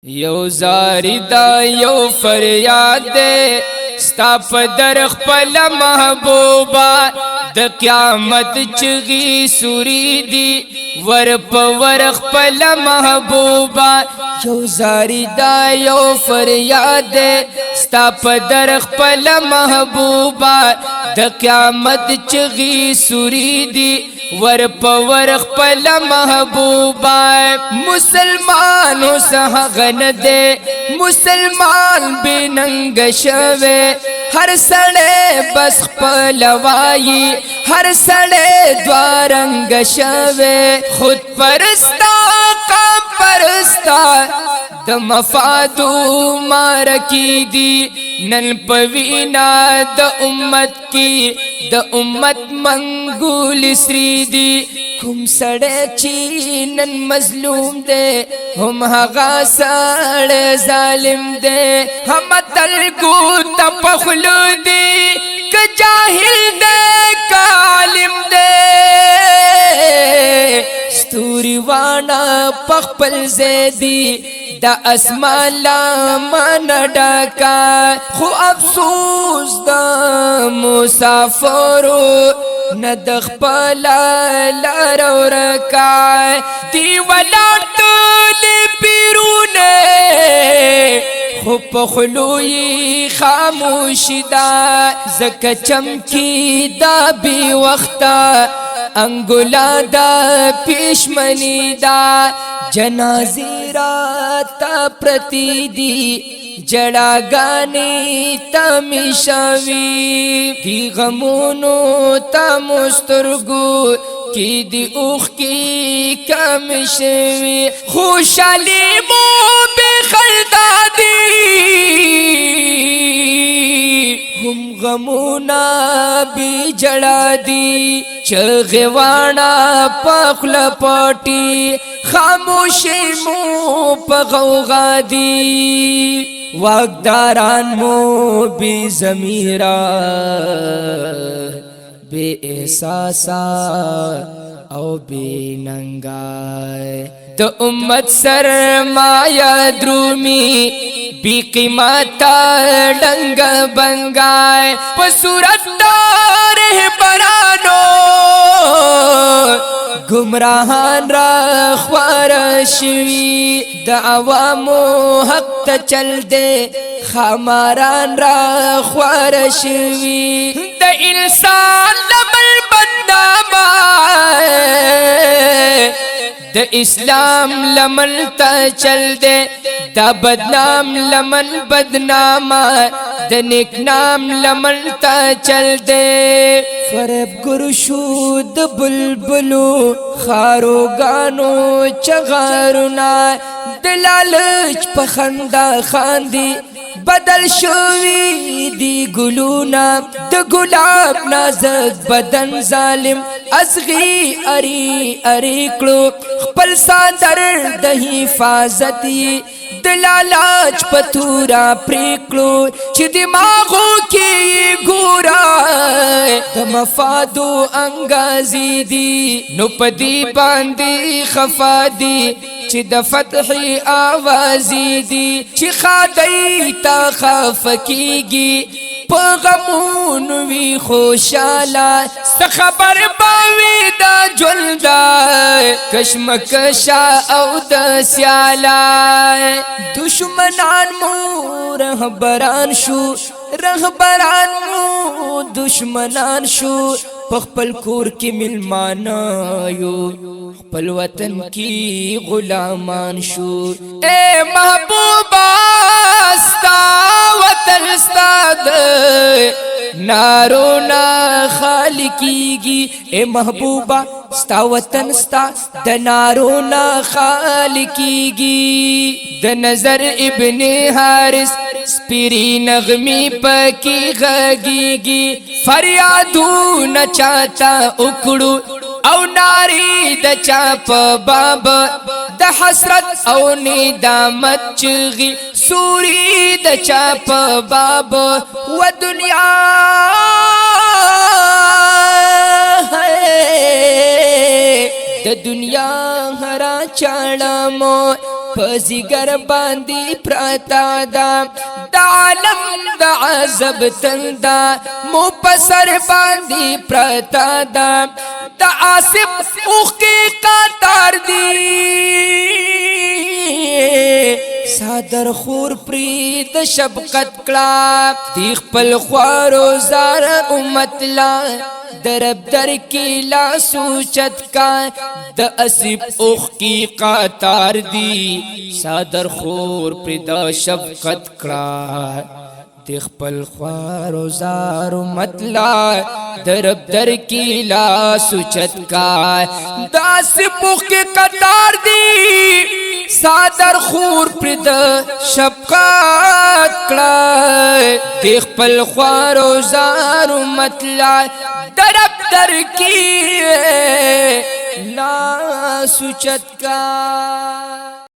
یو زاری دا یو فریاد دے ستا پا در خپل محبوبا د قیامت چغی سوری دی ور پا ور خپل محبوبا یو زاری دا یو فریاد دے ستا پا در خپل محبوبا د قیامت چغی سوری دی ور پا ور خپل محبوبا مسلمانو سہغن دے مسلمان بے ننگ شوے ہر سڑے بس خپل وائی ہر سڑے دوارنگ شوے خود پرستا قام پرستا د مفادو مارکی دی نن پوینا د امت کی د امت منگول سری دی کم سڑے چی نن مظلوم دے ہم ہغا سڑے ظالم دے ہم تلگو تپخلو دی کہ جاہل دے کہ عالم دے ستوری وانا پخپل زیدی دا اسمان لامان ڈاکا خو افسوس دا مسافرو ندخ پلا لارو رکا دی ولار تولی پیرونے خو پخلوی خاموشی دا زکا چمکی دا بی وقتا انگولا دا پیشمنی دا جنازی راتا پرتی دی جڑا گانی تا مشاوی دی غمونو تا مسترگو کی دی اوخ کی کمشوی خوشالی مو بے خلدا دی ہم غمونا بھی جڑا دی چغوانا پخل پاٹی خاموشی مو پغوغا دی واقداران مو بی زمیرہ بے احساسا او بے ننگائے د امت سرمایہ درومی بی قیمتا ڈنگ بنگائے پسورت رہبرانو گمراہان را خوار شوی د عوامو حق تا چل دے خاماران را خوار شوی د انسان لمل بدناما د اسلام لمن تا چل دے دا بدنام لمن بدناما د نیک نام لمن تا چل دے فرب گرشو د بلبلو خارو گانو چغارونا دلالچ پخندا خاندی بدل شوی دی گلونا د گلاب نازک بدن ظالم ازغی اری اری کلو خپل سادر د حفاظتی دلالاچ پتورا پریکلو چی دماغو کی گورا د مفادو انگازی دی نو پدی باندی خفا دی چی د فتحی آوازی دی چی خادی تا خفکیگی پغمون وی خوشالا سخبر باوی دا جلدا کشمکشا او دا سیالا دشمنان مو رہبران شو رہبران مو دشمنان شو پخپل کور کی ملمانایو خپل وطن کی غلامان شو اے محبوبہ ستا وطن ستا دے نارونا خالقیگی اے محبوبہ ستا وطن ستا د نارونا خالقیگی د نظر ابن حارس سپیری نغمی پکی غگیگی فریادو نچاتا اکڑو او ناری د چاپ باب د حسرت او ندامت چغی سوری د چاپ باب و دنیا د دنیا ہرا چاڑا مو پزیگر باندی پراتا دا دا عالم دا عذب تندا مو پسر باندی پراتا دا دا آصف اوخ کی قطار دی صادر خور پرید شبقت کلا دی خپل خوارو زار امت لا درب در کی لا سوچت کا د اسب اوخ کی قطار دی صادر خور پرید شبقت کلا دی خپل خوارو زار امت لا درب در کی لا سوچت کا د اسب اوخ کی قطار دی صادر خور پرد شبقت کړه د خپل خوارو زارو مطلع درب در کی لا سوچت کا